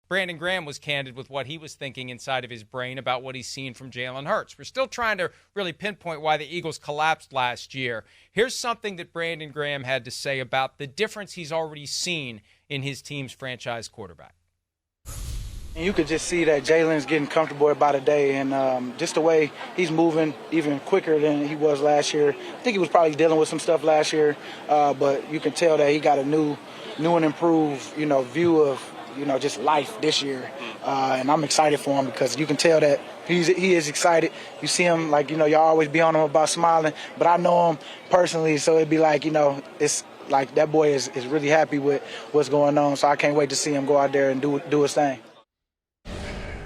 Brandon Graham was candid with what he was thinking inside of his brain about what he's seen from Jalen Hurts. We're still trying to really pinpoint why the Eagles collapsed last year. Here's something that Brandon Graham had to say about the difference he's already seen in his team's franchise quarterback. And you could just see that Jalen's getting comfortable by the day, and just the way he's moving even quicker than he was last year. I think he was probably dealing with some stuff last year, but you can tell that he got a new and improved, view of, just life this year. And I'm excited for him because you can tell that he is excited. You see him, y'all always be on him about smiling, but I know him personally, so it'd be like, it's like that boy is really happy with what's going on, so I can't wait to see him go out there and do his thing.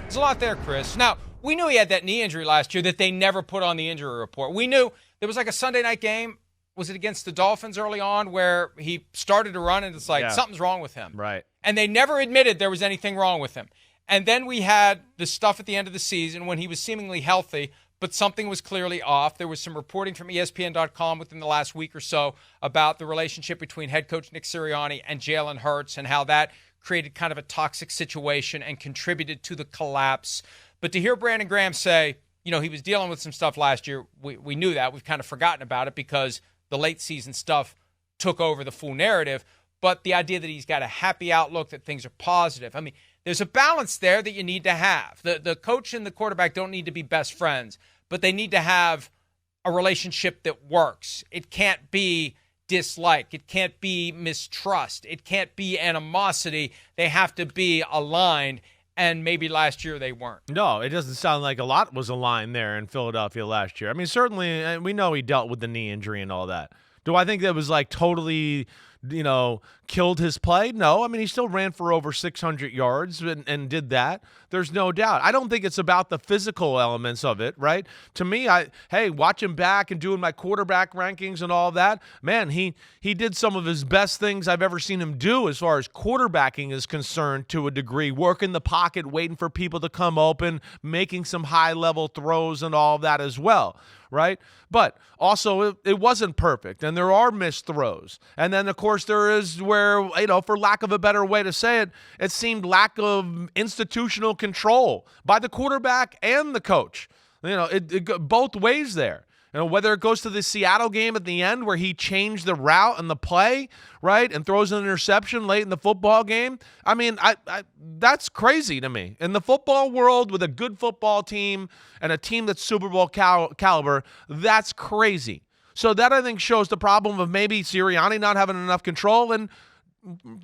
There's a lot there, Chris. Now, we knew he had that knee injury last year that they never put on the injury report. We knew there was like a Sunday night game. Was it against the Dolphins early on where he started to run and it's like something's wrong with him? Right. And they never admitted there was anything wrong with him. And then we had the stuff at the end of the season when he was seemingly healthy, but something was clearly off. There was some reporting from ESPN.com within the last week or so about the relationship between head coach Nick Sirianni and Jalen Hurts and how that created kind of a toxic situation and contributed to the collapse. But to hear Brandon Graham say, he was dealing with some stuff last year, we knew that. We've kind of forgotten about it because the late season stuff took over the full narrative. But the idea that he's got a happy outlook, that things are positive. I mean, there's a balance there that you need to have. The coach and the quarterback don't need to be best friends, but they need to have a relationship that works. It can't be dislike. It can't be mistrust. It can't be animosity. They have to be aligned, and maybe last year they weren't. No, it doesn't sound like a lot was aligned there in Philadelphia last year. I mean, certainly, we know he dealt with the knee injury and all that. Do I think that was totally, killed his play? No. I mean, he still ran for over 600 yards and did that. There's no doubt. I don't think it's about the physical elements of it, right? To me, watching back and doing my quarterback rankings and all that, man, he did some of his best things I've ever seen him do as far as quarterbacking is concerned to a degree, working the pocket, waiting for people to come open, making some high-level throws and all of that as well, right? But also, it wasn't perfect, and there are missed throws. And then, of course, there is where, for lack of a better way to say it, it seemed lack of institutional control by the quarterback and the coach. It both ways there. Whether it goes to the Seattle game at the end where he changed the route and the play, right, and throws an interception late in the football game. I mean, that's crazy to me. In the football world with a good football team and a team that's Super Bowl caliber, that's crazy. So that, I think, shows the problem of maybe Sirianni not having enough control. And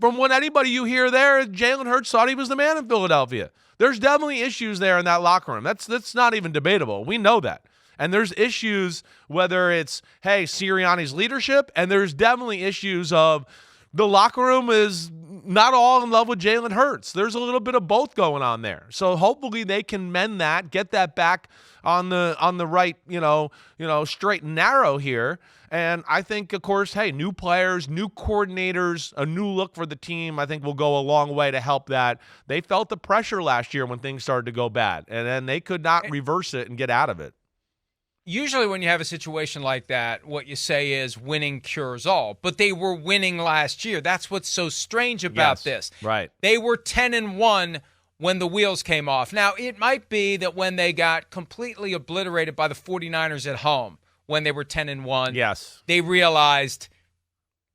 from what anybody you hear there, Jalen Hurts thought he was the man in Philadelphia. There's definitely issues there in that locker room. That's not even debatable. We know that. And there's issues, whether it's, Sirianni's leadership, and there's definitely issues of the locker room is not all in love with Jalen Hurts. There's a little bit of both going on there. So hopefully they can mend that, get that back on the right, straight and narrow here. And I think, of course, new players, new coordinators, a new look for the team, I think will go a long way to help that. They felt the pressure last year when things started to go bad, and then they could not reverse it and get out of it. Usually when you have a situation like that, what you say is winning cures all. But they were winning last year. That's what's so strange about this. Right. They were 10-1 when the wheels came off. Now, it might be that when they got completely obliterated by the 49ers at home, when they were 10-1, they realized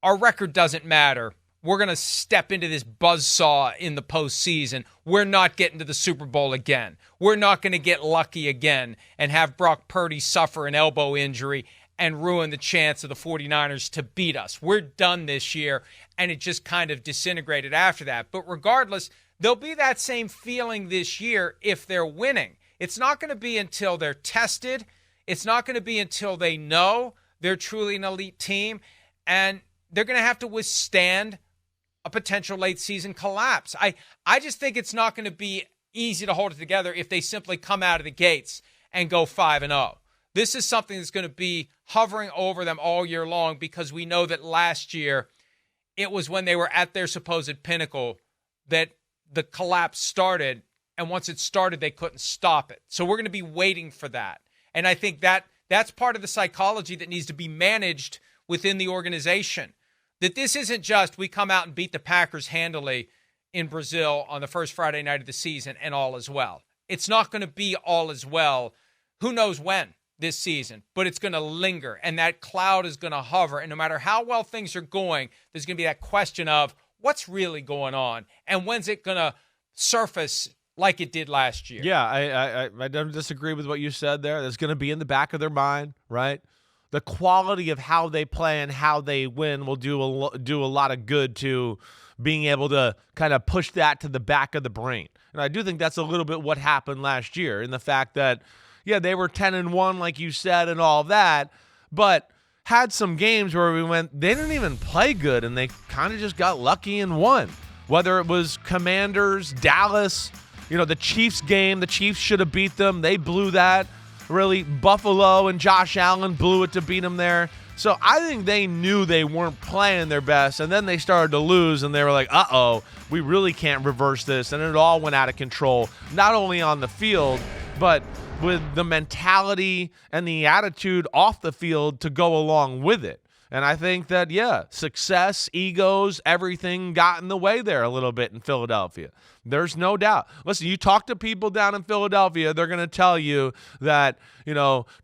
our record doesn't matter. We're going to step into this buzzsaw in the postseason. We're not getting to the Super Bowl again. We're not going to get lucky again and have Brock Purdy suffer an elbow injury and ruin the chance of the 49ers to beat us. We're done this year, and it just kind of disintegrated after that. But regardless, there'll be that same feeling this year if they're winning. It's not going to be until they're tested. It's not going to be until they know they're truly an elite team, and they're going to have to withstand a potential late season collapse. I just think it's not going to be easy to hold it together if they simply come out of the gates and go 5-0. This is something that's going to be hovering over them all year long because we know that last year it was when they were at their supposed pinnacle that the collapse started, and once it started, they couldn't stop it. So we're going to be waiting for that. And I think that's part of the psychology that needs to be managed within the organization. That this isn't just we come out and beat the Packers handily in Brazil on the first Friday night of the season and all is well. It's not going to be all is well. Who knows when this season, but it's going to linger, and that cloud is going to hover. And no matter how well things are going, there's going to be that question of what's really going on and when's it going to surface like it did last year. Yeah, I don't disagree with what you said there. That's going to be in the back of their mind, right? The quality of how they play and how they win will do a lot of good to being able to kind of push that to the back of the brain. And I do think that's a little bit what happened last year in the fact that, yeah, they were 10-1, like you said, and all that, but had some games where they didn't even play good, and they kind of just got lucky and won. Whether it was Commanders, Dallas, the Chiefs game, the Chiefs should have beat them. They blew that. Really, Buffalo and Josh Allen blew it to beat them there. So I think they knew they weren't playing their best, and then they started to lose, and they were like, uh-oh, we really can't reverse this, and it all went out of control, not only on the field, but with the mentality and the attitude off the field to go along with it. And I think that, yeah, success, egos, everything got in the way there a little bit in Philadelphia. There's no doubt. Listen, you talk to people down in Philadelphia, they're going to tell you that,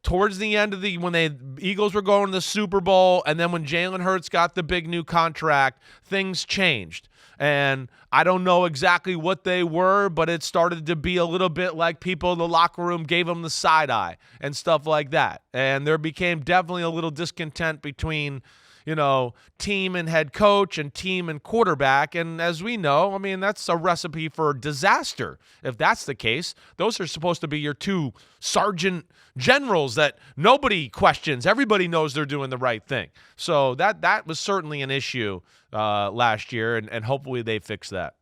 towards the end of when the Eagles were going to the Super Bowl, and then when Jalen Hurts got the big new contract, things changed. And I don't know exactly what they were, but it started to be a little bit like people in the locker room gave them the side eye and stuff like that. And there became definitely a little discontent between, team and head coach and team and quarterback. And as we know, that's a recipe for disaster. If that's the case, those are supposed to be your two sergeant generals that nobody questions. Everybody knows they're doing the right thing. So that was certainly an issue last year, and hopefully they fix that.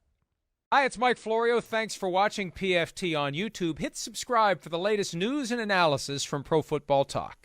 Hi, it's Mike Florio. Thanks for watching PFT on YouTube. Hit subscribe for the latest news and analysis from Pro Football Talk.